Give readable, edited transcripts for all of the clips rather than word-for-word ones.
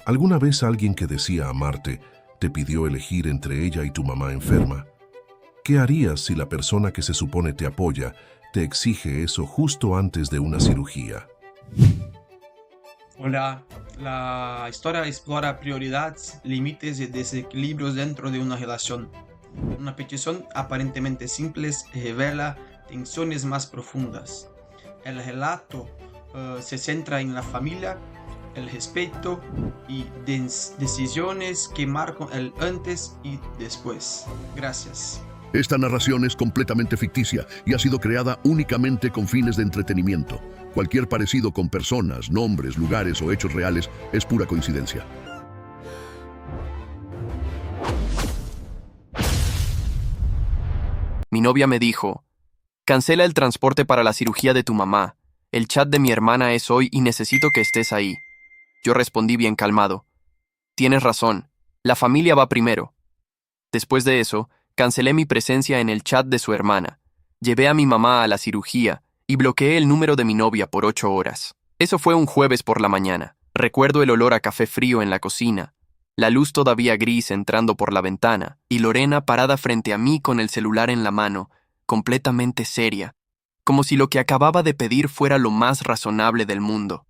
¿Alguna vez alguien que decía amarte te pidió elegir entre ella y tu mamá enferma? ¿Qué harías si la persona que se supone te apoya te exige eso justo antes de una cirugía? Hola, la historia explora prioridades, límites y desequilibrios dentro de una relación. Una petición aparentemente simple revela tensiones más profundas. El relato se centra en la familia, el respeto y decisiones que marcan el antes y después. Gracias. Esta narración es completamente ficticia y ha sido creada únicamente con fines de entretenimiento. Cualquier parecido con personas, nombres, lugares o hechos reales es pura coincidencia. Mi novia me dijo, cancela el transporte para la cirugía de tu mamá. El chat de mi hermana es hoy y necesito que estés ahí. Yo respondí bien calmado. Tienes razón, la familia va primero. Después de eso, cancelé mi presencia en el chat de su hermana. Llevé a mi mamá a la cirugía y bloqueé el número de mi novia por 8 horas. Eso fue un jueves por la mañana. Recuerdo el olor a café frío en la cocina, la luz todavía gris entrando por la ventana, y Lorena parada frente a mí con el celular en la mano, completamente seria, como si lo que acababa de pedir fuera lo más razonable del mundo.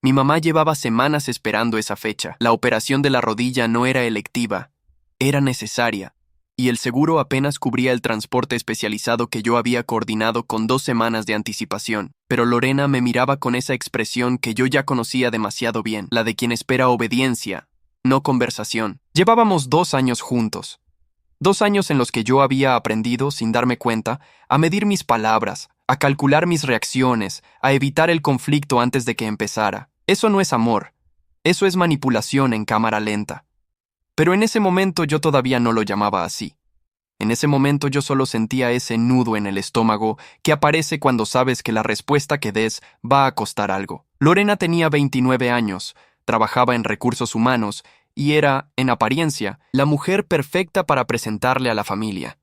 Mi mamá llevaba semanas esperando esa fecha. La operación de la rodilla no era electiva, era necesaria, y el seguro apenas cubría el transporte especializado que yo había coordinado con 2 semanas de anticipación. Pero Lorena me miraba con esa expresión que yo ya conocía demasiado bien, la de quien espera obediencia, no conversación. Llevábamos 2 años juntos. 2 años en los que yo había aprendido, sin darme cuenta, a medir mis palabras, a calcular mis reacciones, a evitar el conflicto antes de que empezara. Eso no es amor. Eso es manipulación en cámara lenta. Pero en ese momento yo todavía no lo llamaba así. En ese momento yo solo sentía ese nudo en el estómago que aparece cuando sabes que la respuesta que des va a costar algo. Lorena tenía 29 años, trabajaba en recursos humanos y era, en apariencia, la mujer perfecta para presentarle a la familia.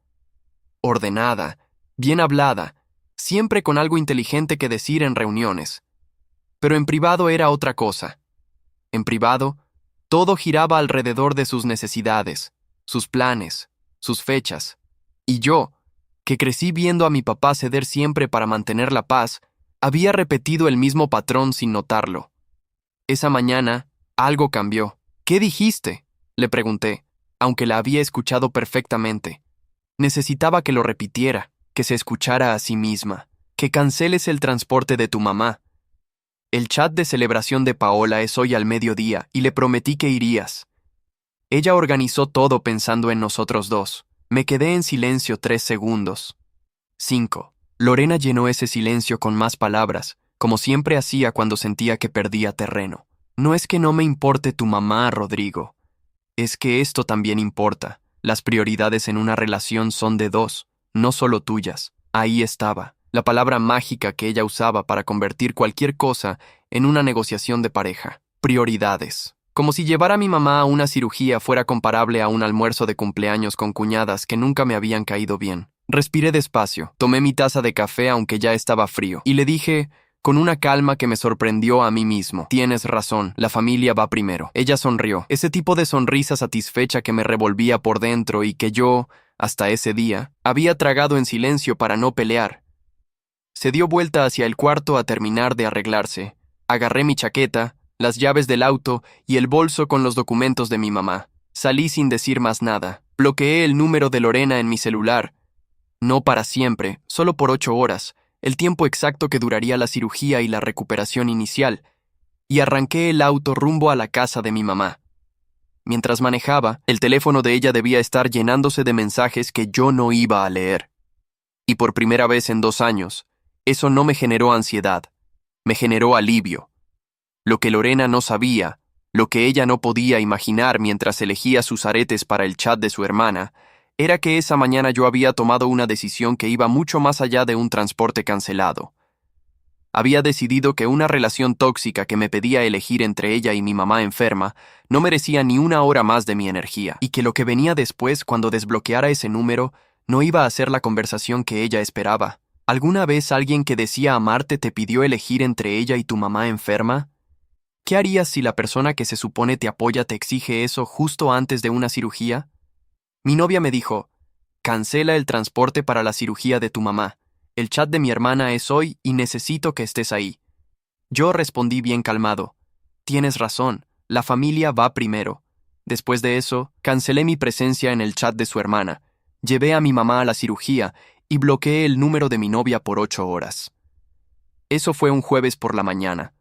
Ordenada, bien hablada, siempre con algo inteligente que decir en reuniones. Pero en privado era otra cosa. En privado, todo giraba alrededor de sus necesidades, sus planes, sus fechas. Y yo, que crecí viendo a mi papá ceder siempre para mantener la paz, había repetido el mismo patrón sin notarlo. Esa mañana, algo cambió. ¿Qué dijiste?, le pregunté, aunque la había escuchado perfectamente. Necesitaba que lo repitiera, que se escuchara a sí misma. Que canceles el transporte de tu mamá. El chat de celebración de Paola es hoy al mediodía y le prometí que irías. Ella organizó todo pensando en nosotros dos. Me quedé en silencio 3 segundos. 5. Lorena llenó ese silencio con más palabras, como siempre hacía cuando sentía que perdía terreno. No es que no me importe tu mamá, Rodrigo. Es que esto también importa. Las prioridades en una relación son de 2, no solo tuyas. Ahí estaba, la palabra mágica que ella usaba para convertir cualquier cosa en una negociación de pareja. Prioridades. Como si llevar a mi mamá a una cirugía fuera comparable a un almuerzo de cumpleaños con cuñadas que nunca me habían caído bien. Respiré despacio, tomé mi taza de café aunque ya estaba frío, y le dije, con una calma que me sorprendió a mí mismo: tienes razón, la familia va primero. Ella sonrió, ese tipo de sonrisa satisfecha que me revolvía por dentro y que yo, hasta ese día, había tragado en silencio para no pelear. Se dio vuelta hacia el cuarto a terminar de arreglarse. Agarré mi chaqueta, las llaves del auto y el bolso con los documentos de mi mamá. Salí sin decir más nada. Bloqueé el número de Lorena en mi celular. No para siempre, solo por 8 horas, el tiempo exacto que duraría la cirugía y la recuperación inicial, y arranqué el auto rumbo a la casa de mi mamá. Mientras manejaba, el teléfono de ella debía estar llenándose de mensajes que yo no iba a leer. Y por primera vez en 2 años, eso no me generó ansiedad, me generó alivio. Lo que Lorena no sabía, lo que ella no podía imaginar mientras elegía sus aretes para el chat de su hermana, era que esa mañana yo había tomado una decisión que iba mucho más allá de un transporte cancelado. Había decidido que una relación tóxica que me pedía elegir entre ella y mi mamá enferma no merecía ni 1 hora más de mi energía, y que lo que venía después cuando desbloqueara ese número no iba a ser la conversación que ella esperaba. ¿Alguna vez alguien que decía amarte te pidió elegir entre ella y tu mamá enferma? ¿Qué harías si la persona que se supone te apoya te exige eso justo antes de una cirugía? Mi novia me dijo, cancela el transporte para la cirugía de tu mamá. El chat de mi hermana es hoy y necesito que estés ahí. Yo respondí bien calmado. Tienes razón, la familia va primero. Después de eso, cancelé mi presencia en el chat de su hermana, llevé a mi mamá a la cirugía y bloqueé el número de mi novia por 8 horas. Eso fue un jueves por la mañana.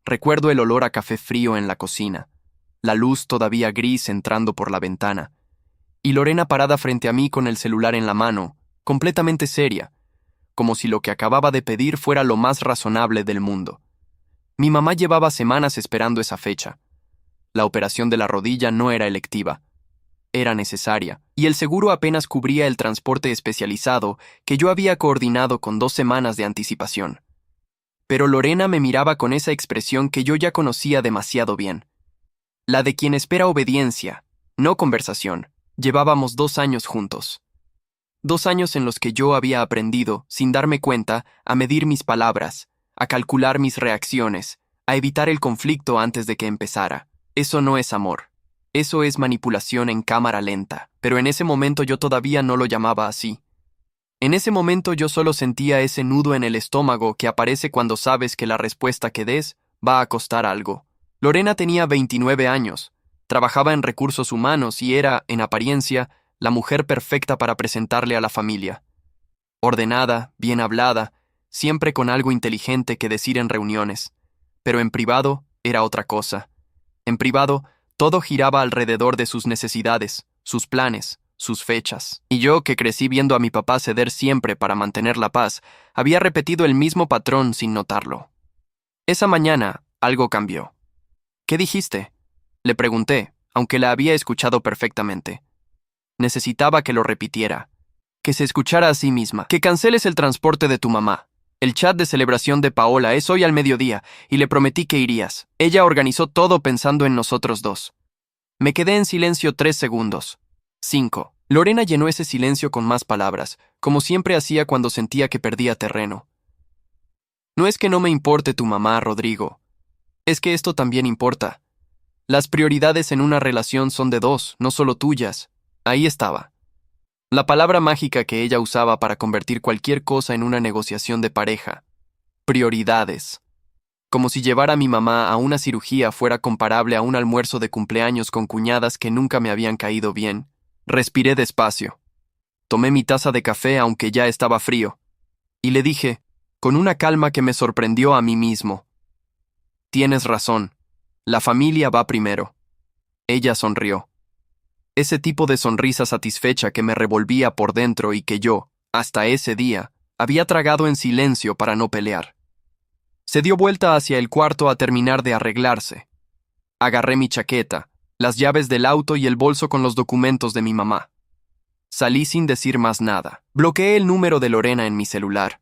Recuerdo el olor a café frío en la cocina, la luz todavía gris entrando por la ventana, y Lorena parada frente a mí con el celular en la mano, completamente seria, como si lo que acababa de pedir fuera lo más razonable del mundo. Mi mamá llevaba semanas esperando esa fecha. La operación de la rodilla no era electiva, era necesaria, y el seguro apenas cubría el transporte especializado que yo había coordinado con 2 semanas de anticipación. Pero Lorena me miraba con esa expresión que yo ya conocía demasiado bien. La de quien espera obediencia, no conversación. Llevábamos 2 años juntos. 2 años en los que yo había aprendido, sin darme cuenta, a medir mis palabras, a calcular mis reacciones, a evitar el conflicto antes de que empezara. Eso no es amor. Eso es manipulación en cámara lenta, pero en ese momento yo todavía no lo llamaba así. En ese momento yo solo sentía ese nudo en el estómago que aparece cuando sabes que la respuesta que des va a costar algo. Lorena tenía 29 años, trabajaba en recursos humanos y era, en apariencia, la mujer perfecta para presentarle a la familia. Ordenada, bien hablada, siempre con algo inteligente que decir en reuniones. Pero en privado era otra cosa. En privado, todo giraba alrededor de sus necesidades, sus planes, sus fechas. Y yo, que crecí viendo a mi papá ceder siempre para mantener la paz, había repetido el mismo patrón sin notarlo. Esa mañana, algo cambió. ¿Qué dijiste?, le pregunté, aunque la había escuchado perfectamente. Necesitaba que lo repitiera, que se escuchara a sí misma, que canceles el transporte de tu mamá. El chat de celebración de Paola es hoy al mediodía, y le prometí que irías. Ella organizó todo pensando en nosotros dos. Me quedé en silencio 3 segundos. 5. Lorena llenó ese silencio con más palabras, como siempre hacía cuando sentía que perdía terreno. No es que no me importe tu mamá, Rodrigo. Es que esto también importa. Las prioridades en una relación son de 2, no solo tuyas. Ahí estaba. La palabra mágica que ella usaba para convertir cualquier cosa en una negociación de pareja. Prioridades. Como si llevar a mi mamá a una cirugía fuera comparable a un almuerzo de cumpleaños con cuñadas que nunca me habían caído bien. Respiré despacio. Tomé mi taza de café aunque ya estaba frío. Y le dije, con una calma que me sorprendió a mí mismo. Tienes razón. La familia va primero. Ella sonrió. Ese tipo de sonrisa satisfecha que me revolvía por dentro y que yo, hasta ese día, había tragado en silencio para no pelear. Se dio vuelta hacia el cuarto a terminar de arreglarse. Agarré mi chaqueta, las llaves del auto y el bolso con los documentos de mi mamá. Salí sin decir más nada. Bloqueé el número de Lorena en mi celular.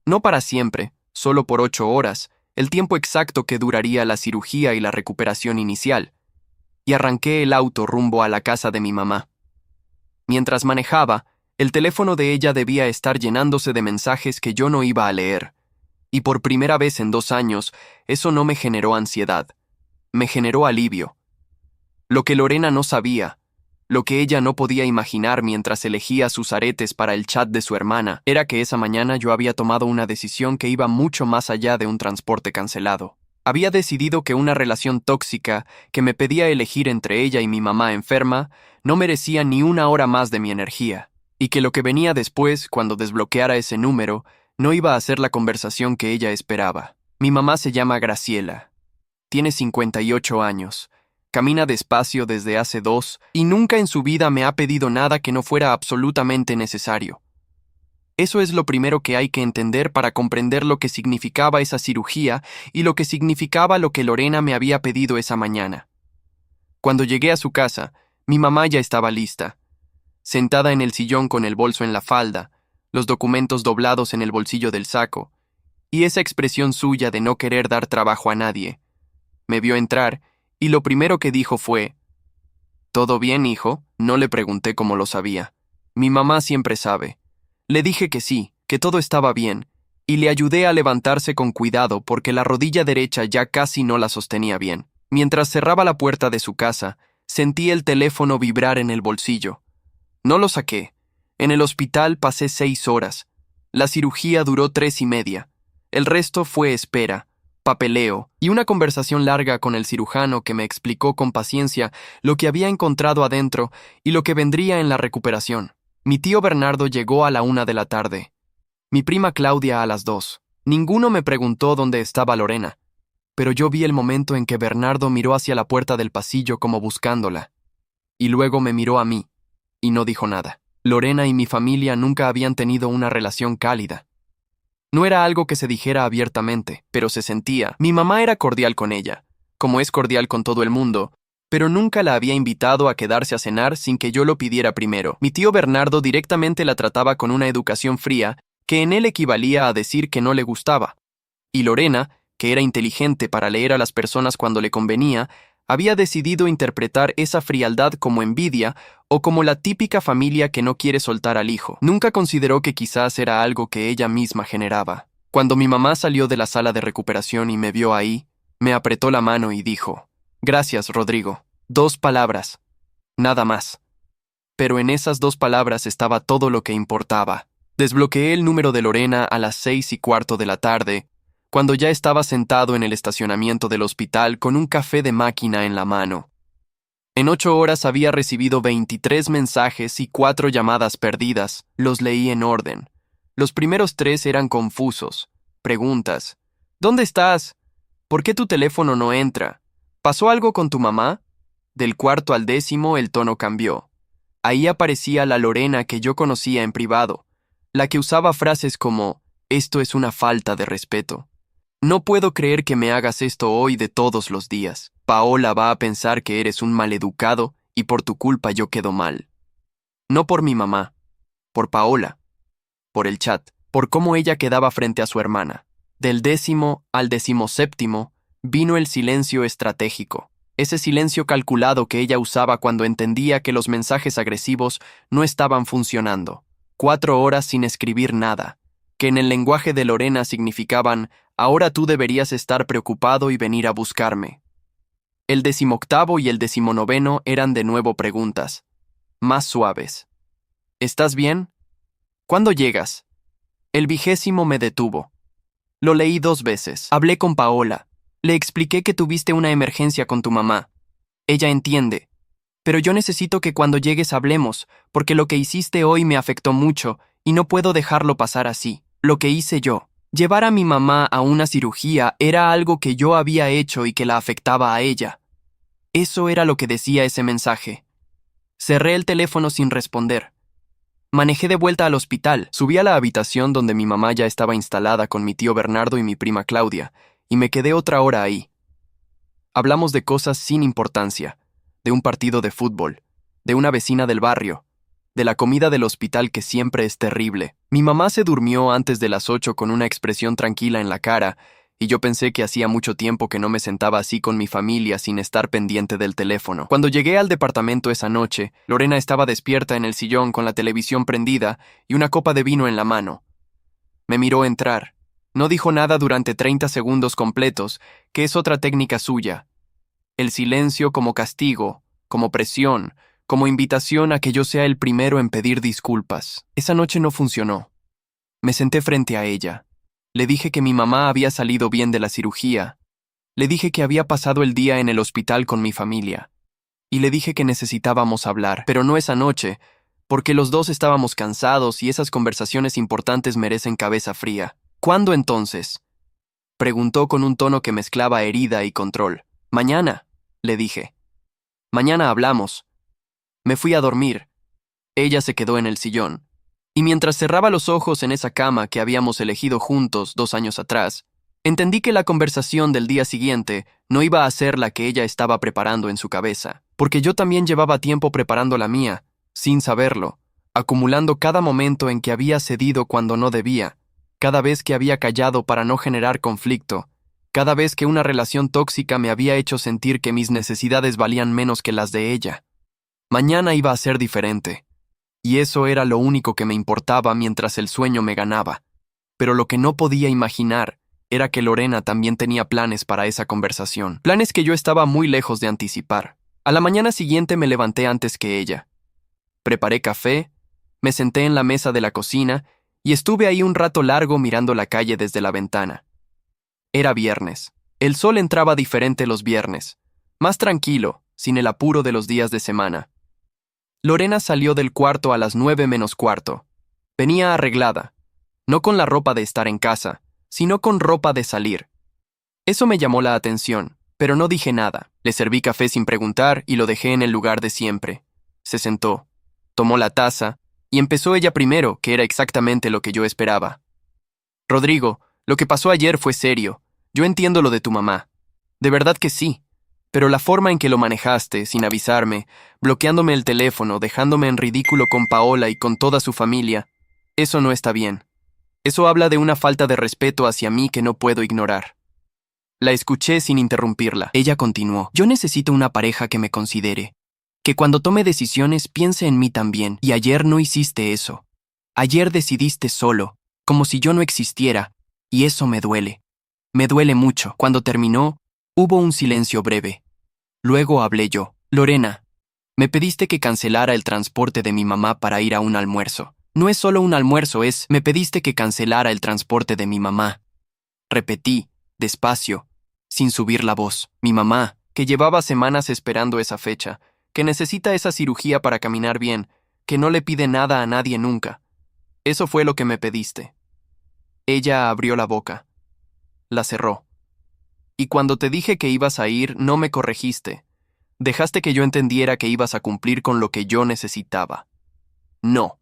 No para siempre, solo por 8 horas, el tiempo exacto que duraría la cirugía y la recuperación inicial, y arranqué el auto rumbo a la casa de mi mamá. Mientras manejaba, el teléfono de ella debía estar llenándose de mensajes que yo no iba a leer, y por primera vez en 2 años, eso no me generó ansiedad, me generó alivio. Lo que Lorena no sabía, lo que ella no podía imaginar mientras elegía sus aretes para el chat de su hermana, era que esa mañana yo había tomado una decisión que iba mucho más allá de un transporte cancelado. Había decidido que una relación tóxica que me pedía elegir entre ella y mi mamá enferma no merecía ni 1 hora más de mi energía, y que lo que venía después, cuando desbloqueara ese número, no iba a ser la conversación que ella esperaba. Mi mamá se llama Graciela. Tiene 58 años. Camina despacio desde hace 2 y nunca en su vida me ha pedido nada que no fuera absolutamente necesario. Eso es lo primero que hay que entender para comprender lo que significaba esa cirugía y lo que significaba lo que Lorena me había pedido esa mañana. Cuando llegué a su casa, mi mamá ya estaba lista, sentada en el sillón con el bolso en la falda, los documentos doblados en el bolsillo del saco, y esa expresión suya de no querer dar trabajo a nadie. Me vio entrar y lo primero que dijo fue: ¿Todo bien, hijo? No le pregunté cómo lo sabía. Mi mamá siempre sabe. Le dije que sí, que todo estaba bien, y le ayudé a levantarse con cuidado porque la rodilla derecha ya casi no la sostenía bien. Mientras cerraba la puerta de su casa, sentí el teléfono vibrar en el bolsillo. No lo saqué. En el hospital pasé 6 horas. La cirugía duró 3:30. El resto fue espera, papeleo y una conversación larga con el cirujano que me explicó con paciencia lo que había encontrado adentro y lo que vendría en la recuperación. Mi tío Bernardo llegó a la 1 de la tarde. Mi prima Claudia a las 2. Ninguno me preguntó dónde estaba Lorena, pero yo vi el momento en que Bernardo miró hacia la puerta del pasillo como buscándola, y luego me miró a mí, y no dijo nada. Lorena y mi familia nunca habían tenido una relación cálida. No era algo que se dijera abiertamente, pero se sentía. Mi mamá era cordial con ella, como es cordial con todo el mundo, pero nunca la había invitado a quedarse a cenar sin que yo lo pidiera primero. Mi tío Bernardo directamente la trataba con una educación fría que en él equivalía a decir que no le gustaba. Y Lorena, que era inteligente para leer a las personas cuando le convenía, había decidido interpretar esa frialdad como envidia o como la típica familia que no quiere soltar al hijo. Nunca consideró que quizás era algo que ella misma generaba. Cuando mi mamá salió de la sala de recuperación y me vio ahí, me apretó la mano y dijo: «Gracias, Rodrigo». 2 palabras. Nada más. Pero en esas 2 palabras estaba todo lo que importaba. Desbloqueé el número de Lorena a las 6:15 de la tarde, cuando ya estaba sentado en el estacionamiento del hospital con un café de máquina en la mano. En 8 horas había recibido 23 mensajes y 4 llamadas perdidas. Los leí en orden. Los primeros 3 eran confusos. Preguntas. ¿Dónde estás? ¿Por qué tu teléfono no entra? ¿Pasó algo con tu mamá? Del 4º al 10º el tono cambió. Ahí aparecía la Lorena que yo conocía en privado, la que usaba frases como: «Esto es una falta de respeto». «No puedo creer que me hagas esto hoy de todos los días. Paola va a pensar que eres un maleducado y por tu culpa yo quedo mal». No por mi mamá, por Paola, por el chat, por cómo ella quedaba frente a su hermana. Del 10º al 17º vino el silencio estratégico, ese silencio calculado que ella usaba cuando entendía que los mensajes agresivos no estaban funcionando. 4 horas sin escribir nada, que en el lenguaje de Lorena significaban: «Ahora tú deberías estar preocupado y venir a buscarme». El 18º y el 19º eran de nuevo preguntas, más suaves. «¿Estás bien? ¿Cuándo llegas?». El 20º me detuvo. Lo leí 2 veces. Hablé con Paola. Le expliqué que tuviste una emergencia con tu mamá. Ella entiende. Pero yo necesito que cuando llegues hablemos, porque lo que hiciste hoy me afectó mucho y no puedo dejarlo pasar así. Lo que hice yo. Llevar a mi mamá a una cirugía era algo que yo había hecho y que la afectaba a ella. Eso era lo que decía ese mensaje. Cerré el teléfono sin responder. Manejé de vuelta al hospital. Subí a la habitación donde mi mamá ya estaba instalada con mi tío Bernardo y mi prima Claudia, y me quedé otra hora ahí. Hablamos de cosas sin importancia, de un partido de fútbol, de una vecina del barrio, de la comida del hospital que siempre es terrible. Mi mamá se durmió antes de las 8 con una expresión tranquila en la cara, y yo pensé que hacía mucho tiempo que no me sentaba así con mi familia sin estar pendiente del teléfono. Cuando llegué al departamento esa noche, Lorena estaba despierta en el sillón con la televisión prendida y una copa de vino en la mano. Me miró entrar. No dijo nada durante 30 segundos completos, que es otra técnica suya. El silencio como castigo, como presión, como invitación a que yo sea el primero en pedir disculpas. Esa noche no funcionó. Me senté frente a ella. Le dije que mi mamá había salido bien de la cirugía. Le dije que había pasado el día en el hospital con mi familia. Y le dije que necesitábamos hablar, pero no esa noche, porque los dos estábamos cansados y esas conversaciones importantes merecen cabeza fría. «¿Cuándo entonces?», preguntó con un tono que mezclaba herida y control. «Mañana», le dije. «Mañana hablamos». Me fui a dormir. Ella se quedó en el sillón. Y mientras cerraba los ojos en esa cama que habíamos elegido juntos 2 años atrás, entendí que la conversación del día siguiente no iba a ser la que ella estaba preparando en su cabeza, porque yo también llevaba tiempo preparando la mía, sin saberlo, acumulando cada momento en que había cedido cuando no debía, cada vez que había callado para no generar conflicto, cada vez que una relación tóxica me había hecho sentir que mis necesidades valían menos que las de ella. Mañana iba a ser diferente. Y eso era lo único que me importaba mientras el sueño me ganaba. Pero lo que no podía imaginar era que Lorena también tenía planes para esa conversación, planes que yo estaba muy lejos de anticipar. A la mañana siguiente me levanté antes que ella. Preparé café, me senté en la mesa de la cocina y estuve ahí un rato largo mirando la calle desde la ventana. Era viernes. El sol entraba diferente los viernes, más tranquilo, sin el apuro de los días de semana. Lorena salió del cuarto a las 9:45. Venía arreglada, no con la ropa de estar en casa, sino con ropa de salir. Eso me llamó la atención, pero no dije nada. Le serví café sin preguntar y lo dejé en el lugar de siempre. Se sentó, tomó la taza y empezó ella primero, que era exactamente lo que yo esperaba. Rodrigo, lo que pasó ayer fue serio. Yo entiendo lo de tu mamá. De verdad que sí. Pero la forma en que lo manejaste, sin avisarme, bloqueándome el teléfono, dejándome en ridículo con Paola y con toda su familia, eso no está bien. Eso habla de una falta de respeto hacia mí que no puedo ignorar. La escuché sin interrumpirla. Ella continuó. Yo necesito una pareja que me considere, que cuando tome decisiones piense en mí también, y ayer no hiciste eso. Ayer decidiste solo, como si yo no existiera, y eso me duele. Me duele mucho. Cuando terminó, hubo un silencio breve. Luego hablé yo. Lorena, me pediste que cancelara el transporte de mi mamá para ir a un almuerzo. No es solo un almuerzo, me pediste que cancelara el transporte de mi mamá. Repetí, despacio, sin subir la voz. Mi mamá, que llevaba semanas esperando esa fecha, que necesita esa cirugía para caminar bien, que no le pide nada a nadie nunca. Eso fue lo que me pediste. Ella abrió la boca. La cerró. Y cuando te dije que ibas a ir, no me corregiste. Dejaste que yo entendiera que ibas a cumplir con lo que yo necesitaba. No.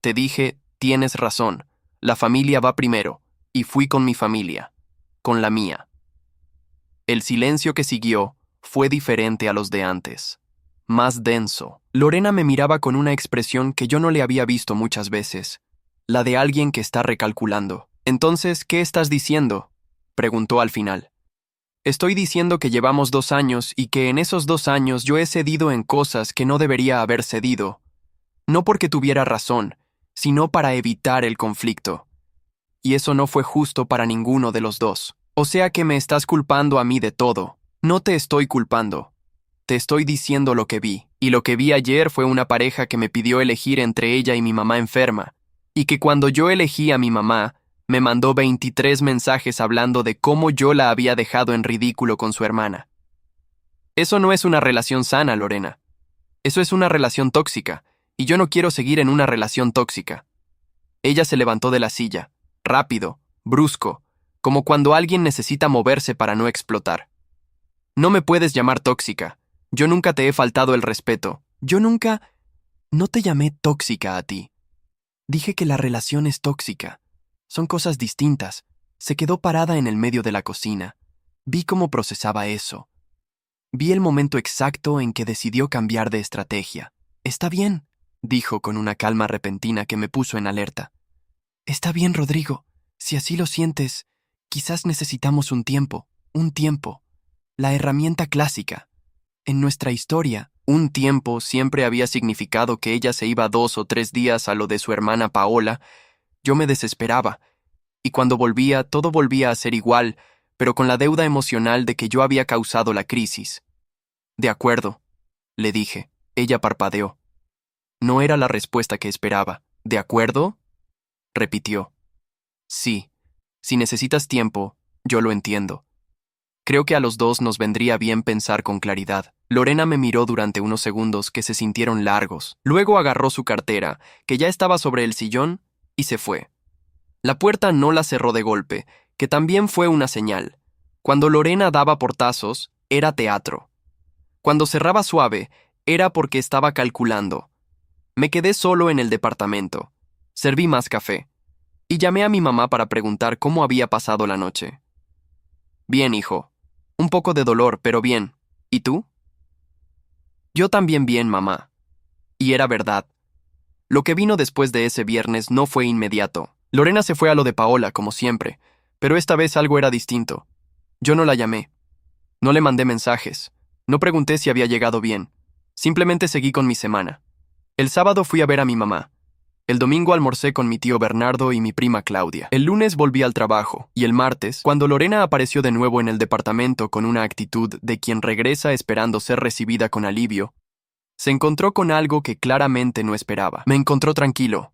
Te dije, tienes razón, la familia va primero, y fui con mi familia, con la mía. El silencio que siguió fue diferente a los de antes, más denso. Lorena me miraba con una expresión que yo no le había visto muchas veces, la de alguien que está recalculando. Entonces, ¿qué estás diciendo?, preguntó al final. Estoy diciendo que llevamos 2 años y que en esos 2 años yo he cedido en cosas que no debería haber cedido. No porque tuviera razón, sino para evitar el conflicto. Y eso no fue justo para ninguno de los dos. O sea que me estás culpando a mí de todo. No te estoy culpando. Te estoy diciendo lo que vi. Y lo que vi ayer fue una pareja que me pidió elegir entre ella y mi mamá enferma. Y que cuando yo elegí a mi mamá, me mandó 23 mensajes hablando de cómo yo la había dejado en ridículo con su hermana. Eso no es una relación sana, Lorena. Eso es una relación tóxica, y yo no quiero seguir en una relación tóxica. Ella se levantó de la silla, rápido, brusco, como cuando alguien necesita moverse para no explotar. No me puedes llamar tóxica. Yo nunca te he faltado el respeto. No te llamé tóxica a ti. Dije que la relación es tóxica. Son cosas distintas. Se quedó parada en el medio de la cocina. Vi cómo procesaba eso. Vi el momento exacto en que decidió cambiar de estrategia. Está bien, dijo con una calma repentina que me puso en alerta. Está bien, Rodrigo. Si así lo sientes, quizás necesitamos un tiempo. La herramienta clásica. En nuestra historia, un tiempo siempre había significado que ella se iba 2 o 3 días a lo de su hermana Paola. Yo me desesperaba, y cuando volvía, todo volvía a ser igual, pero con la deuda emocional de que yo había causado la crisis. De acuerdo, le dije. Ella parpadeó. No era la respuesta que esperaba. ¿De acuerdo?, repitió. Sí, si necesitas tiempo, yo lo entiendo. Creo que a los dos nos vendría bien pensar con claridad. Lorena me miró durante unos segundos que se sintieron largos. Luego agarró su cartera, que ya estaba sobre el sillón, y se fue. La puerta no la cerró de golpe, que también fue una señal. Cuando Lorena daba portazos, era teatro. Cuando cerraba suave, era porque estaba calculando. Me quedé solo en el departamento. Serví más café. Y llamé a mi mamá para preguntar cómo había pasado la noche. Bien, hijo. Un poco de dolor, pero bien. ¿Y tú? Yo también bien, mamá. Y era verdad. Lo que vino después de ese viernes no fue inmediato. Lorena se fue a lo de Paola, como siempre, pero esta vez algo era distinto. Yo no la llamé. No le mandé mensajes. No pregunté si había llegado bien. Simplemente seguí con mi semana. El sábado fui a ver a mi mamá. El domingo almorcé con mi tío Bernardo y mi prima Claudia. El lunes volví al trabajo, y el martes, cuando Lorena apareció de nuevo en el departamento con una actitud de quien regresa esperando ser recibida con alivio, se encontró con algo que claramente no esperaba. Me encontró tranquilo,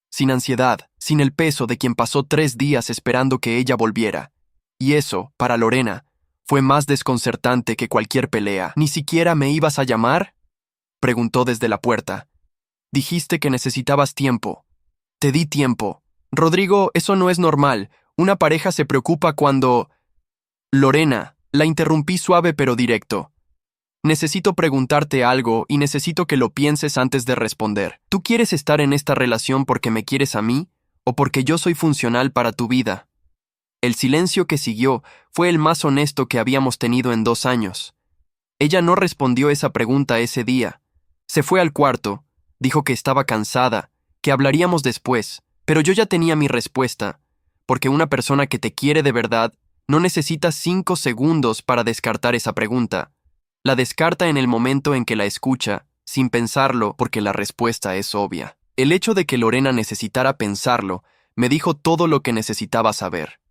sin ansiedad, sin el peso de quien pasó 3 días esperando que ella volviera. Y eso, para Lorena, fue más desconcertante que cualquier pelea. ¿Ni siquiera me ibas a llamar?, preguntó desde la puerta. Dijiste que necesitabas tiempo. Te di tiempo. Rodrigo, eso no es normal. Una pareja se preocupa cuando... Lorena, la interrumpí suave pero directo. Necesito preguntarte algo y necesito que lo pienses antes de responder. ¿Tú quieres estar en esta relación porque me quieres a mí o porque yo soy funcional para tu vida? El silencio que siguió fue el más honesto que habíamos tenido en 2 años. Ella no respondió esa pregunta ese día. Se fue al cuarto. Dijo que estaba cansada, que hablaríamos después, pero yo ya tenía mi respuesta, porque una persona que te quiere de verdad no necesita 5 segundos para descartar esa pregunta. La descarta en el momento en que la escucha, sin pensarlo, porque la respuesta es obvia. El hecho de que Lorena necesitara pensarlo me dijo todo lo que necesitaba saber.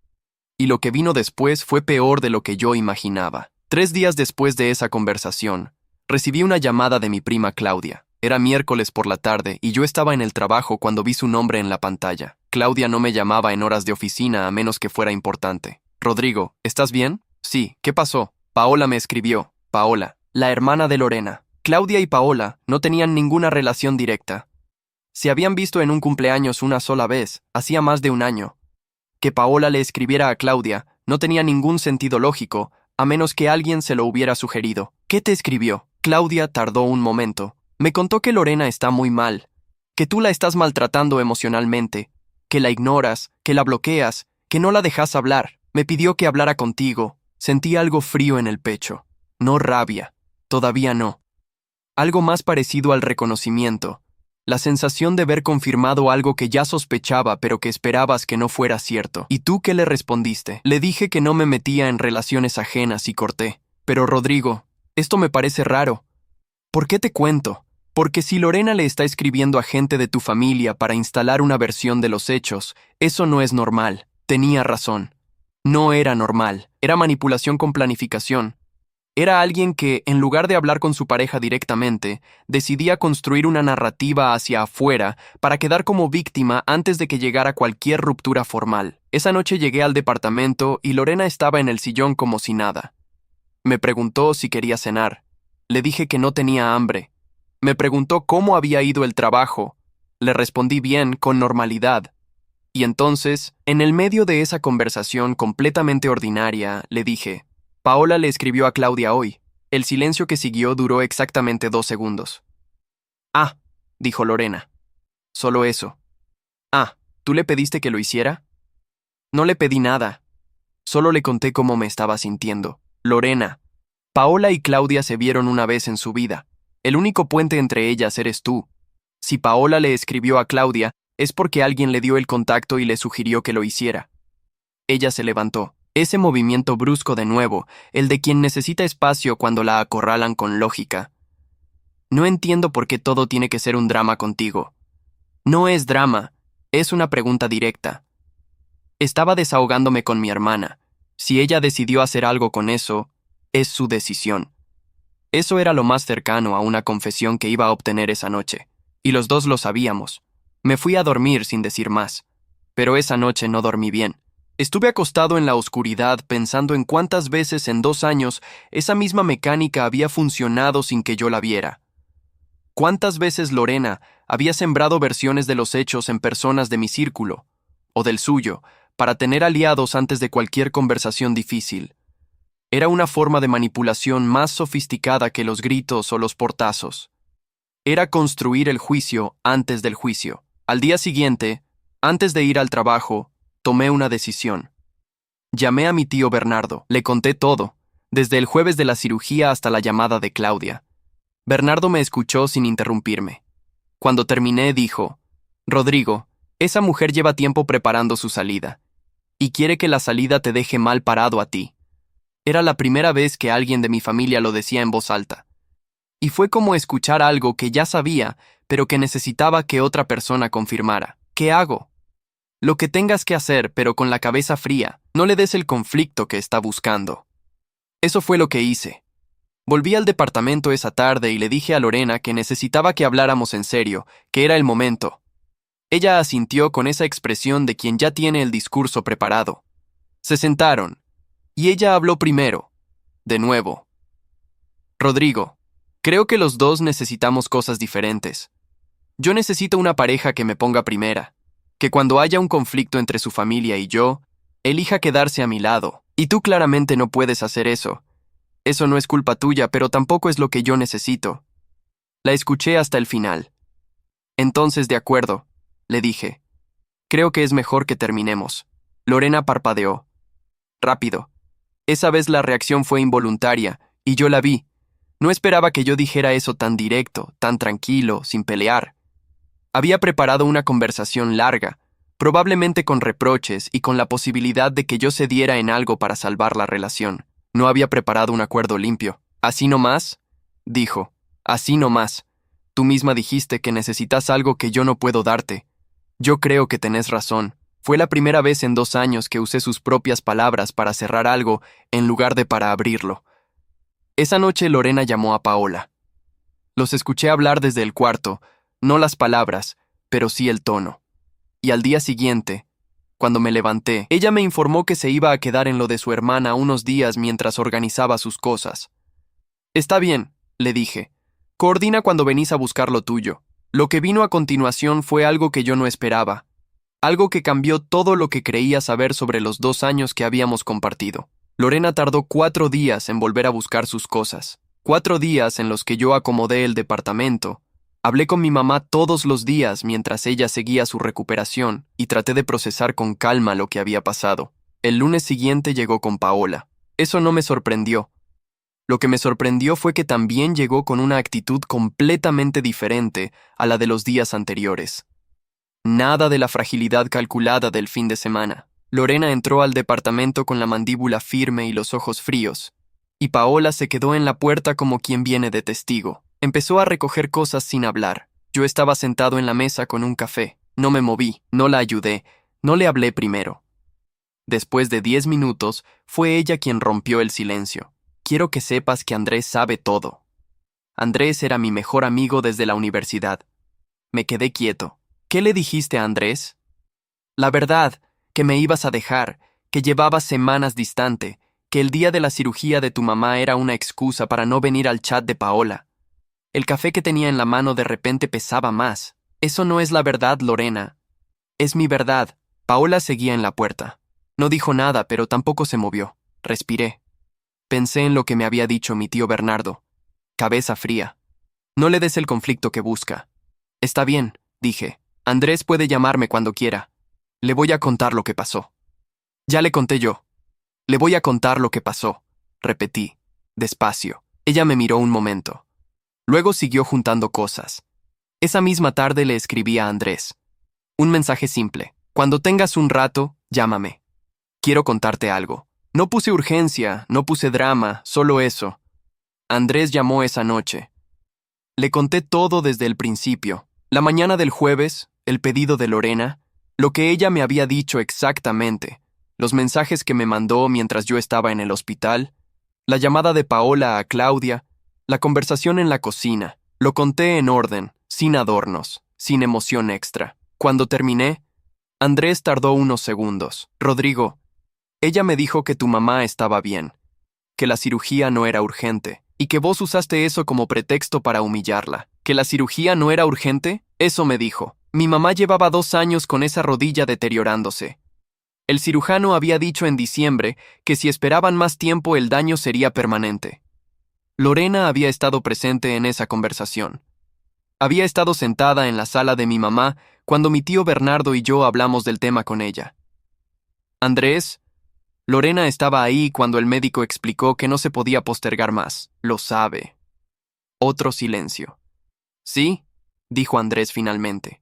Y lo que vino después fue peor de lo que yo imaginaba. 3 días después de esa conversación, recibí una llamada de mi prima Claudia. Era miércoles por la tarde y yo estaba en el trabajo cuando vi su nombre en la pantalla. Claudia no me llamaba en horas de oficina a menos que fuera importante. Rodrigo, ¿estás bien? Sí, ¿qué pasó? Paola me escribió. Paola, la hermana de Lorena. Claudia y Paola no tenían ninguna relación directa. Se habían visto en un cumpleaños una sola vez, hacía más de 1 año. Que Paola le escribiera a Claudia no tenía ningún sentido lógico, a menos que alguien se lo hubiera sugerido. ¿Qué te escribió? Claudia tardó un momento. Me contó que Lorena está muy mal, que tú la estás maltratando emocionalmente, que la ignoras, que la bloqueas, que no la dejas hablar. Me pidió que hablara contigo. Sentí algo frío en el pecho. No rabia, todavía no. Algo más parecido al reconocimiento. La sensación de ver confirmado algo que ya sospechaba pero que esperabas que no fuera cierto. ¿Y tú qué le respondiste? Le dije que no me metía en relaciones ajenas y corté. Pero Rodrigo, esto me parece raro. ¿Por qué te cuento? Porque si Lorena le está escribiendo a gente de tu familia para instalar una versión de los hechos, eso no es normal. Tenía razón. No era normal. Era manipulación con planificación. Era alguien que, en lugar de hablar con su pareja directamente, decidía construir una narrativa hacia afuera para quedar como víctima antes de que llegara cualquier ruptura formal. Esa noche llegué al departamento y Lorena estaba en el sillón como si nada. Me preguntó si quería cenar. Le dije que no tenía hambre. Me preguntó cómo había ido el trabajo. Le respondí bien, con normalidad. Y entonces, en el medio de esa conversación completamente ordinaria, le dije, Paola le escribió a Claudia hoy. El silencio que siguió duró exactamente 2 segundos. Ah, dijo Lorena. Solo eso. Ah, ¿tú le pediste que lo hiciera? No le pedí nada. Solo le conté cómo me estaba sintiendo. Lorena, Paola y Claudia se vieron una vez en su vida. El único puente entre ellas eres tú. Si Paola le escribió a Claudia, es porque alguien le dio el contacto y le sugirió que lo hiciera. Ella se levantó. Ese movimiento brusco de nuevo, el de quien necesita espacio cuando la acorralan con lógica. No entiendo por qué todo tiene que ser un drama contigo. No es drama, es una pregunta directa. Estaba desahogándome con mi hermana. Si ella decidió hacer algo con eso, es su decisión. Eso era lo más cercano a una confesión que iba a obtener esa noche, y los dos lo sabíamos. Me fui a dormir sin decir más, pero esa noche no dormí bien. Estuve acostado en la oscuridad pensando en cuántas veces en 2 años esa misma mecánica había funcionado sin que yo la viera. Cuántas veces Lorena había sembrado versiones de los hechos en personas de mi círculo, o del suyo, para tener aliados antes de cualquier conversación difícil. Era una forma de manipulación más sofisticada que los gritos o los portazos. Era construir el juicio antes del juicio. Al día siguiente, antes de ir al trabajo, tomé una decisión. Llamé a mi tío Bernardo, le conté todo, desde el jueves de la cirugía hasta la llamada de Claudia. Bernardo me escuchó sin interrumpirme. Cuando terminé, dijo, Rodrigo, esa mujer lleva tiempo preparando su salida, y quiere que la salida te deje mal parado a ti. Era la primera vez que alguien de mi familia lo decía en voz alta. Y fue como escuchar algo que ya sabía, pero que necesitaba que otra persona confirmara. ¿Qué hago? Lo que tengas que hacer, pero con la cabeza fría. No le des el conflicto que está buscando. Eso fue lo que hice. Volví al departamento esa tarde y le dije a Lorena que necesitaba que habláramos en serio, que era el momento. Ella asintió con esa expresión de quien ya tiene el discurso preparado. Se sentaron, y ella habló primero. De nuevo. Rodrigo, creo que los dos necesitamos cosas diferentes. Yo necesito una pareja que me ponga primera, que cuando haya un conflicto entre su familia y yo, elija quedarse a mi lado, y tú claramente no puedes hacer eso. Eso no es culpa tuya, pero tampoco es lo que yo necesito. La escuché hasta el final. Entonces, de acuerdo, le dije. Creo que es mejor que terminemos. Lorena parpadeó. Rápido. Esa vez la reacción fue involuntaria, y yo la vi. No esperaba que yo dijera eso tan directo, tan tranquilo, sin pelear. Había preparado una conversación larga, probablemente con reproches y con la posibilidad de que yo cediera en algo para salvar la relación. No había preparado un acuerdo limpio. ¿Así nomás? Dijo. Así nomás. Tú misma dijiste que necesitas algo que yo no puedo darte. Yo creo que tenés razón. Fue la primera vez en 2 años que usé sus propias palabras para cerrar algo en lugar de para abrirlo. Esa noche Lorena llamó a Paola. Los escuché hablar desde el cuarto, no las palabras, pero sí el tono. Y al día siguiente, cuando me levanté, ella me informó que se iba a quedar en lo de su hermana unos días mientras organizaba sus cosas. Está bien, le dije. Coordina cuando venís a buscar lo tuyo. Lo que vino a continuación fue algo que yo no esperaba. Algo que cambió todo lo que creía saber sobre los 2 años que habíamos compartido. Lorena tardó 4 días en volver a buscar sus cosas. 4 días en los que yo acomodé el departamento. Hablé con mi mamá todos los días mientras ella seguía su recuperación y traté de procesar con calma lo que había pasado. El lunes siguiente llegó con Paola. Eso no me sorprendió. Lo que me sorprendió fue que también llegó con una actitud completamente diferente a la de los días anteriores. Nada de la fragilidad calculada del fin de semana. Lorena entró al departamento con la mandíbula firme y los ojos fríos, y Paola se quedó en la puerta como quien viene de testigo. Empezó a recoger cosas sin hablar. Yo estaba sentado en la mesa con un café. No me moví, no la ayudé, no le hablé primero. Después de 10 minutos, fue ella quien rompió el silencio. Quiero que sepas que Andrés sabe todo. Andrés era mi mejor amigo desde la universidad. Me quedé quieto. ¿Qué le dijiste a Andrés? La verdad, que me ibas a dejar, que llevabas semanas distante, que el día de la cirugía de tu mamá era una excusa para no venir al chat de Paola. El café que tenía en la mano de repente pesaba más. Eso no es la verdad, Lorena. Es mi verdad. Paola seguía en la puerta. No dijo nada, pero tampoco se movió. Respiré. Pensé en lo que me había dicho mi tío Bernardo. Cabeza fría. No le des el conflicto que busca. Está bien, dije. Andrés puede llamarme cuando quiera. Le voy a contar lo que pasó. Ya le conté yo. Le voy a contar lo que pasó, repetí, despacio. Ella me miró un momento. Luego siguió juntando cosas. Esa misma tarde le escribí a Andrés. Un mensaje simple. Cuando tengas un rato, llámame. Quiero contarte algo. No puse urgencia, no puse drama, solo eso. Andrés llamó esa noche. Le conté todo desde el principio. La mañana del jueves, el pedido de Lorena, lo que ella me había dicho exactamente, los mensajes que me mandó mientras yo estaba en el hospital, la llamada de Paola a Claudia, la conversación en la cocina. Lo conté en orden, sin adornos, sin emoción extra. Cuando terminé, Andrés tardó unos segundos. Rodrigo, ella me dijo que tu mamá estaba bien, que la cirugía no era urgente, y que vos usaste eso como pretexto para humillarla. ¿Que la cirugía no era urgente? Eso me dijo. Mi mamá llevaba 2 años con esa rodilla deteriorándose. El cirujano había dicho en diciembre que si esperaban más tiempo el daño sería permanente. Lorena había estado presente en esa conversación. Había estado sentada en la sala de mi mamá cuando mi tío Bernardo y yo hablamos del tema con ella. Andrés, Lorena estaba ahí cuando el médico explicó que no se podía postergar más. Lo sabe. Otro silencio. Sí, dijo Andrés finalmente.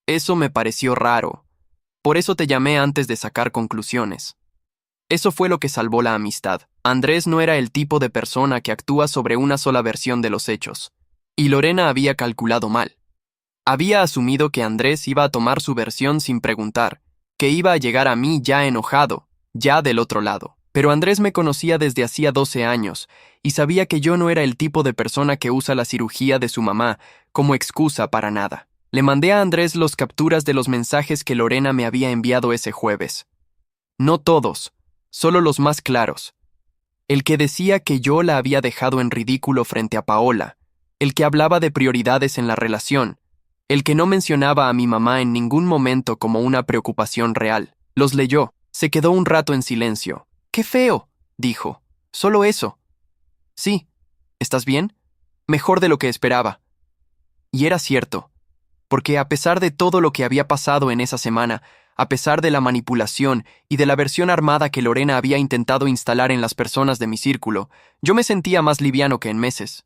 Eso me pareció raro. Por eso te llamé antes de sacar conclusiones. Eso fue lo que salvó la amistad. Andrés no era el tipo de persona que actúa sobre una sola versión de los hechos. Y Lorena había calculado mal. Había asumido que Andrés iba a tomar su versión sin preguntar, que iba a llegar a mí ya enojado, ya del otro lado. Pero Andrés me conocía desde hacía 12 años y sabía que yo no era el tipo de persona que usa la cirugía de su mamá como excusa para nada. Le mandé a Andrés los capturas de los mensajes que Lorena me había enviado ese jueves. No todos, solo los más claros. El que decía que yo la había dejado en ridículo frente a Paola, el que hablaba de prioridades en la relación, el que no mencionaba a mi mamá en ningún momento como una preocupación real. Los leyó, se quedó un rato en silencio. «¡Qué feo!», dijo. «Solo eso». «Sí. ¿Estás bien?» «Mejor de lo que esperaba». Y era cierto, porque a pesar de todo lo que había pasado en esa semana, a pesar de la manipulación y de la versión armada que Lorena había intentado instalar en las personas de mi círculo, yo me sentía más liviano que en meses.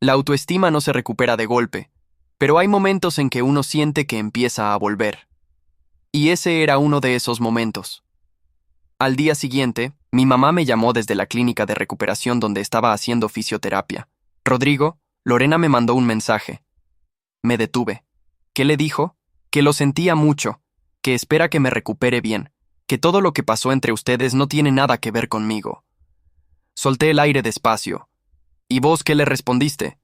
La autoestima no se recupera de golpe, pero hay momentos en que uno siente que empieza a volver. Y ese era uno de esos momentos. Al día siguiente, mi mamá me llamó desde la clínica de recuperación donde estaba haciendo fisioterapia. «Rodrigo, Lorena me mandó un mensaje». Me detuve. ¿Qué le dijo? Que lo sentía mucho, que espera que me recupere bien, que todo lo que pasó entre ustedes no tiene nada que ver conmigo. Solté el aire despacio. ¿Y vos qué le respondiste?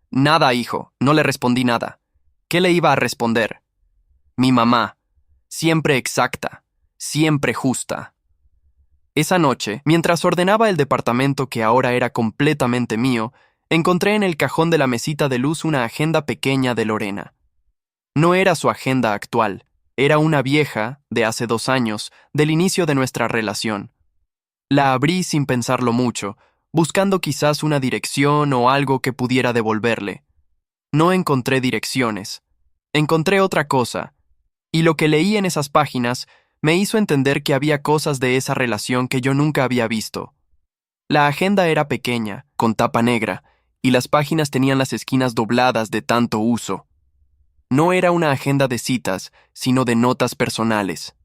Nada, hijo, no le respondí nada. ¿Qué le iba a responder? Mi mamá, siempre exacta, siempre justa. Esa noche, mientras ordenaba el departamento que ahora era completamente mío, encontré en el cajón de la mesita de luz una agenda pequeña de Lorena. No era su agenda actual, era una vieja, de hace 2 años, del inicio de nuestra relación. La abrí sin pensarlo mucho, buscando quizás una dirección o algo que pudiera devolverle. No encontré direcciones. Encontré otra cosa, y lo que leí en esas páginas me hizo entender que había cosas de esa relación que yo nunca había visto. La agenda era pequeña, con tapa negra, y las páginas tenían las esquinas dobladas de tanto uso. No era una agenda de citas, sino de notas personales.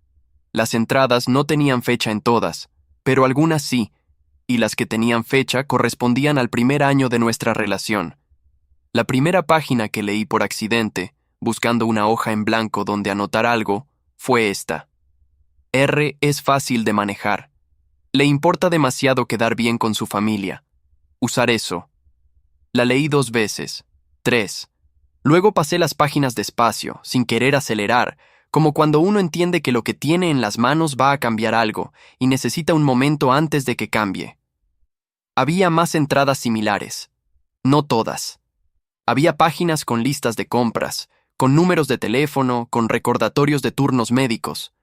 Las entradas no tenían fecha en todas, pero algunas sí, y las que tenían fecha correspondían al primer año de nuestra relación. La primera página que leí por accidente, buscando una hoja en blanco donde anotar algo, fue esta. R es fácil de manejar. Le importa demasiado quedar bien con su familia. Usar eso. La leí 2 veces, 3. Luego pasé las páginas despacio, sin querer acelerar, como cuando uno entiende que lo que tiene en las manos va a cambiar algo y necesita un momento antes de que cambie. Había más entradas similares. No todas. Había páginas con listas de compras, con números de teléfono, con recordatorios de turnos médicos.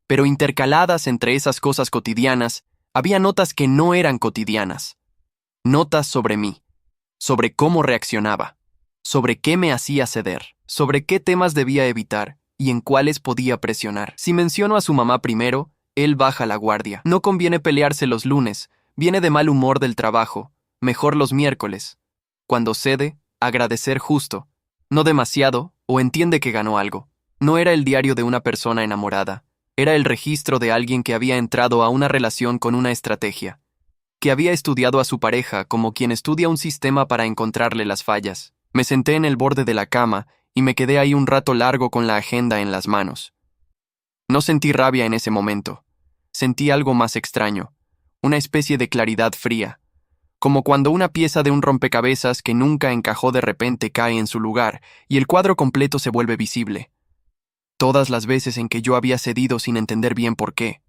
Pero intercaladas entre esas cosas cotidianas, había notas que no eran cotidianas. Notas sobre mí, sobre cómo reaccionaba, sobre qué me hacía ceder, sobre qué temas debía evitar y en cuáles podía presionar. Si menciono a su mamá primero, él baja la guardia. No conviene pelearse los lunes, viene de mal humor del trabajo, mejor los miércoles. Cuando cede, agradecer justo, no demasiado o entiende que ganó algo. No era el diario de una persona enamorada. Era el registro de alguien que había entrado a una relación con una estrategia, que había estudiado a su pareja como quien estudia un sistema para encontrarle las fallas. Me senté en el borde de la cama y me quedé ahí un rato largo con la agenda en las manos. No sentí rabia en ese momento. Sentí algo más extraño, una especie de claridad fría, como cuando una pieza de un rompecabezas que nunca encajó de repente cae en su lugar y el cuadro completo se vuelve visible. Todas las veces en que yo había cedido sin entender bien por qué.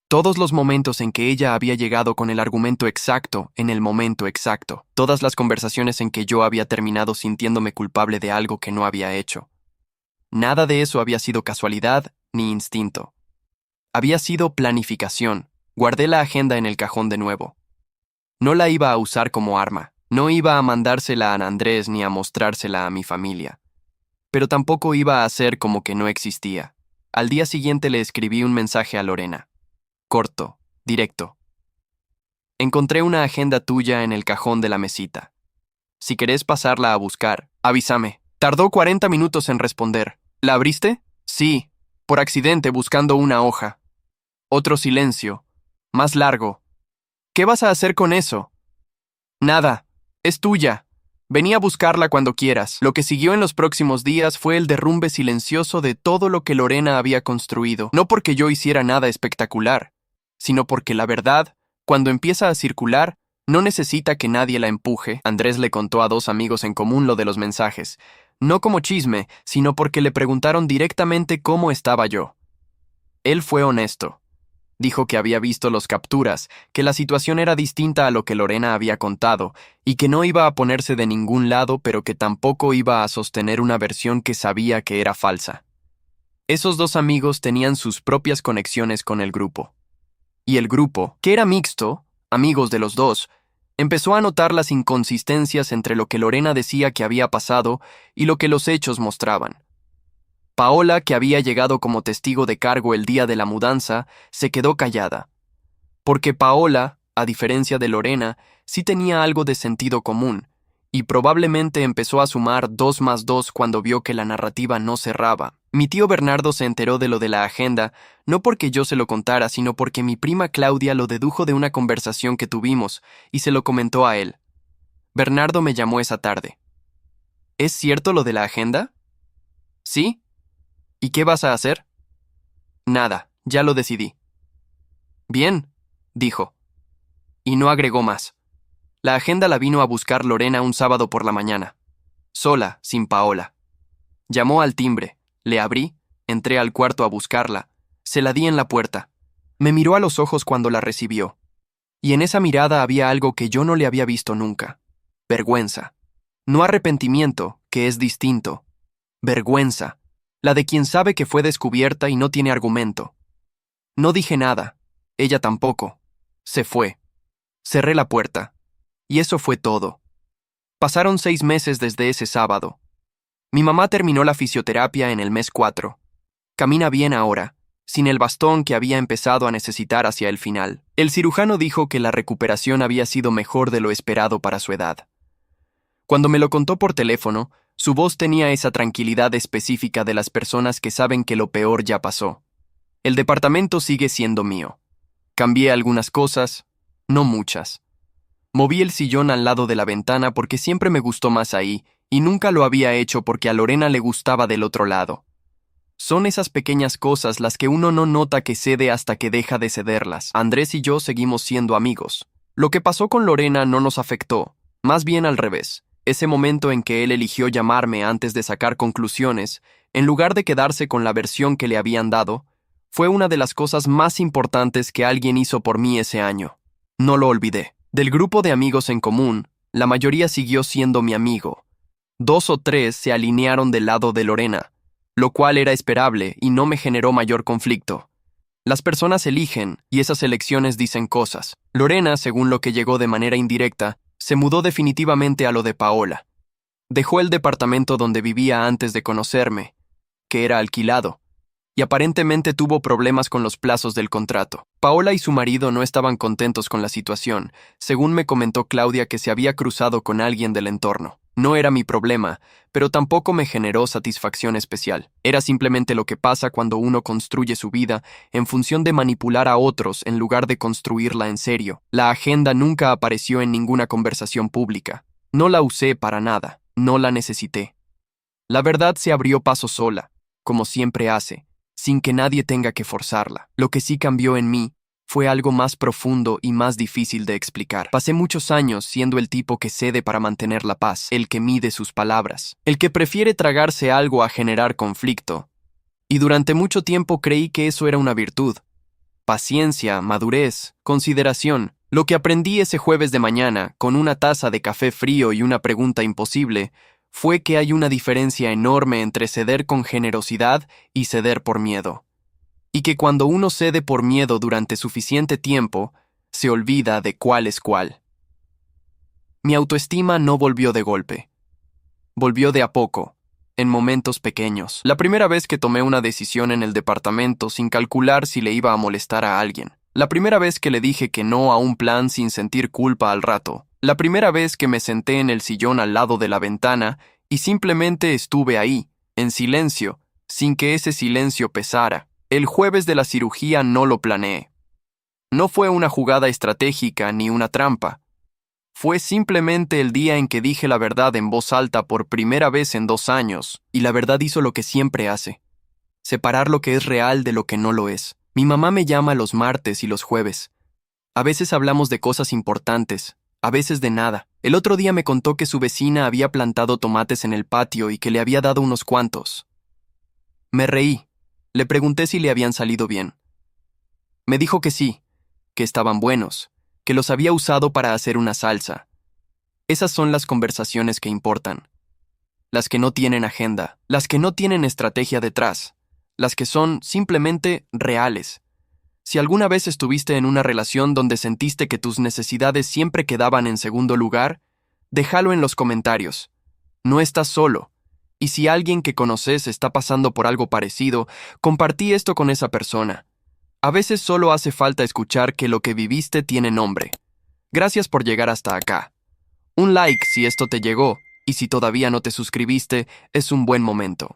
Todos los momentos en que ella había llegado con el argumento exacto en el momento exacto. Todas las conversaciones en que yo había terminado sintiéndome culpable de algo que no había hecho. Nada de eso había sido casualidad ni instinto. Había sido planificación. Guardé la agenda en el cajón de nuevo. No la iba a usar como arma. No iba a mandársela a Andrés ni a mostrársela a mi familia. Pero tampoco iba a hacer como que no existía. Al día siguiente le escribí un mensaje a Lorena. Corto, directo. Encontré una agenda tuya en el cajón de la mesita. Si querés pasarla a buscar, avísame. Tardó 40 minutos en responder. ¿La abriste? Sí, por accidente buscando una hoja. Otro silencio, más largo. ¿Qué vas a hacer con eso? Nada, es tuya. Vení a buscarla cuando quieras. Lo que siguió en los próximos días fue el derrumbe silencioso de todo lo que Lorena había construido, no porque yo hiciera nada espectacular, sino porque la verdad, cuando empieza a circular, no necesita que nadie la empuje. Andrés le contó a 2 amigos en común lo de los mensajes, no como chisme, sino porque le preguntaron directamente cómo estaba yo. Él fue honesto. Dijo que había visto los capturas, que la situación era distinta a lo que Lorena había contado, y que no iba a ponerse de ningún lado, pero que tampoco iba a sostener una versión que sabía que era falsa. Esos 2 amigos tenían sus propias conexiones con el grupo. Y el grupo, que era mixto, amigos de los 2, empezó a notar las inconsistencias entre lo que Lorena decía que había pasado y lo que los hechos mostraban. Paola, que había llegado como testigo de cargo el día de la mudanza, se quedó callada. Porque Paola, a diferencia de Lorena, sí tenía algo de sentido común, y probablemente empezó a sumar 2 más 2 cuando vio que la narrativa no cerraba. Mi tío Bernardo se enteró de lo de la agenda, no porque yo se lo contara, sino porque mi prima Claudia lo dedujo de una conversación que tuvimos, y se lo comentó a él. Bernardo me llamó esa tarde. ¿Es cierto lo de la agenda? ¿Sí? ¿Y qué vas a hacer? Nada, ya lo decidí. Bien, dijo. Y no agregó más. La agenda la vino a buscar Lorena un sábado por la mañana. Sola, sin Paola. Llamó al timbre, le abrí, entré al cuarto a buscarla, se la di en la puerta. Me miró a los ojos cuando la recibió. Y en esa mirada había algo que yo no le había visto nunca. Vergüenza. No arrepentimiento, que es distinto. Vergüenza. La de quien sabe que fue descubierta y no tiene argumento. No dije nada, ella tampoco. Se fue. Cerré la puerta. Y eso fue todo. Pasaron 6 meses desde ese sábado. Mi mamá terminó la fisioterapia en el mes 4. Camina bien ahora, sin el bastón que había empezado a necesitar hacia el final. El cirujano dijo que la recuperación había sido mejor de lo esperado para su edad. Cuando me lo contó por teléfono, su voz tenía esa tranquilidad específica de las personas que saben que lo peor ya pasó. El departamento sigue siendo mío. Cambié algunas cosas, no muchas. Moví el sillón al lado de la ventana porque siempre me gustó más ahí, y nunca lo había hecho porque a Lorena le gustaba del otro lado. Son esas pequeñas cosas las que uno no nota que cede hasta que deja de cederlas. Andrés y yo seguimos siendo amigos. Lo que pasó con Lorena no nos afectó, más bien al revés. Ese momento en que él eligió llamarme antes de sacar conclusiones, en lugar de quedarse con la versión que le habían dado, fue una de las cosas más importantes que alguien hizo por mí ese año. No lo olvidé. Del grupo de amigos en común, la mayoría siguió siendo mi amigo. 2 o 3 se alinearon del lado de Lorena, lo cual era esperable y no me generó mayor conflicto. Las personas eligen, y esas elecciones dicen cosas. Lorena, según lo que llegó de manera indirecta, se mudó definitivamente a lo de Paola. Dejó el departamento donde vivía antes de conocerme, que era alquilado, y aparentemente tuvo problemas con los plazos del contrato. Paola y su marido no estaban contentos con la situación, según me comentó Claudia que se había cruzado con alguien del entorno. No era mi problema, pero tampoco me generó satisfacción especial. Era simplemente lo que pasa cuando uno construye su vida en función de manipular a otros en lugar de construirla en serio. La agenda nunca apareció en ninguna conversación pública. No la usé para nada, no la necesité. La verdad se abrió paso sola, como siempre hace, sin que nadie tenga que forzarla. Lo que sí cambió en mí fue algo más profundo y más difícil de explicar. Pasé muchos años siendo el tipo que cede para mantener la paz, el que mide sus palabras, el que prefiere tragarse algo a generar conflicto. Y durante mucho tiempo creí que eso era una virtud. Paciencia, madurez, consideración. Lo que aprendí ese jueves de mañana, con una taza de café frío y una pregunta imposible, fue que hay una diferencia enorme entre ceder con generosidad y ceder por miedo. Y que cuando uno cede por miedo durante suficiente tiempo, se olvida de cuál es cuál. Mi autoestima no volvió de golpe. Volvió de a poco, en momentos pequeños. La primera vez que tomé una decisión en el departamento sin calcular si le iba a molestar a alguien. La primera vez que le dije que no a un plan sin sentir culpa al rato. La primera vez que me senté en el sillón al lado de la ventana y simplemente estuve ahí, en silencio, sin que ese silencio pesara. El jueves de la cirugía no lo planeé. No fue una jugada estratégica ni una trampa. Fue simplemente el día en que dije la verdad en voz alta por primera vez en 2 años, y la verdad hizo lo que siempre hace: separar lo que es real de lo que no lo es. Mi mamá me llama los martes y los jueves. A veces hablamos de cosas importantes, a veces de nada. El otro día me contó que su vecina había plantado tomates en el patio y que le había dado unos cuantos. Me reí. Le pregunté si le habían salido bien. Me dijo que sí, que estaban buenos, que los había usado para hacer una salsa. Esas son las conversaciones que importan. Las que no tienen agenda, las que no tienen estrategia detrás, las que son simplemente reales. Si alguna vez estuviste en una relación donde sentiste que tus necesidades siempre quedaban en segundo lugar, déjalo en los comentarios. No estás solo. Y si alguien que conoces está pasando por algo parecido, compartí esto con esa persona. A veces solo hace falta escuchar que lo que viviste tiene nombre. Gracias por llegar hasta acá. Un like si esto te llegó, y si todavía no te suscribiste, es un buen momento.